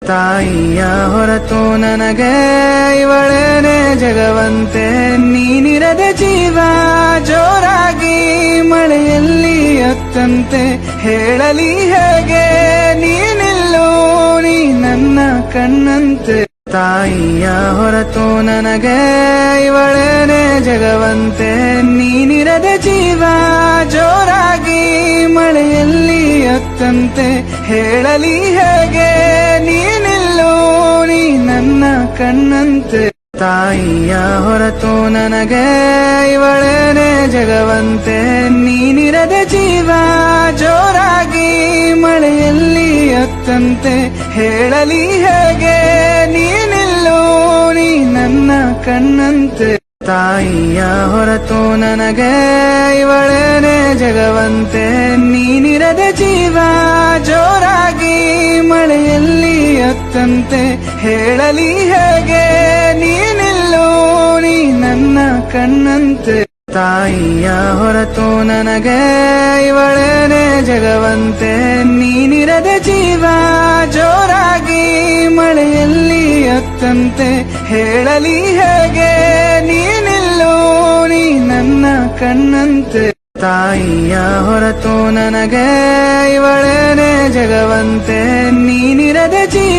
ತಾಯಿಯ ಹೊರತು ನನಗೆ ಇವಳೇನೆ ಜಗವಂತೆ, ನೀನಿರದ ಜೀವ ಜೋರಾಗಿ ಮಳೆಯಲ್ಲಿ ಅತ್ತಂತೆ, ಹೇಳಲಿ ಹೇಗೆ ನೀನಿಲ್ಲೋ ನೀ ನನ್ನ ಕಣ್ಣಂತೆ. ತಾಯಿಯ ಹೊರತು ನನಗೆ ಇವಳೇನೆ ಜಗವಂತೆ, ನೀನಿರದ ಜೀವ ಜೋರಾಗಿ ಮಳೆಯಲ್ಲಿ ಅತ್ತಂತೆ, ಹೇಳಲಿ ಹೇಗೆ ನೀನಿಲ್ಲೋ ನೀ ನನ್ನ ಕಣ್ಣಂತೆ. ತಾಯಿಯ ಹೊರತು ನನಗೆ ಇವಳೇನೆ ಜಗವಂತೆ, ನೀನಿರದ ಜೀವ ಜೋರಾಗಿ ಮಳೆಯಲ್ಲಿ ಅತ್ತಂತೆ, ಹೇಳಲಿ ಹೇಗೆ ನೀನಿಲ್ಲೋ ನೀ ನನ್ನ ಕಣ್ಣಂತೆ. ತಾಯಿಯ ಹೊರತು ನನಗೆ ಇವಳೇನೆ ಜಗವಂತೆ, ನೀನಿರದ ಜೀವ ಜೋರಾಗಿ ಮಳೆಯಲ್ಲಿ ಅತ್ತಂತೆ, ಹೇಳಲಿ ಹೇಗೆ ನೀನಿಲ್ಲೋ ನೀ ನನ್ನ ಕಣ್ಣಂತೆ. ತಾಯಿಯ ಹೊರತು ನನಗೆ ಇವಳೇನೆ ಜಗವಂತೆ, ನೀನಿರದ ಜೀವ ಜೋರಾಗಿ ಮಳೆಯಲ್ಲಿ ಅತ್ತಂತೆ, ಹೇಳಲಿ ಹೇಗೆ ನೀನಿಲ್ಲೋ ನೀ ನನ್ನ ಕಣ್ಣಂತೆ. ತಾಯಿಯ ಹೊರತು ನನಗೆ ಇವಳೇನೆ ಜಗವಂತೆ, ನೀನಿರದ ಜೀವ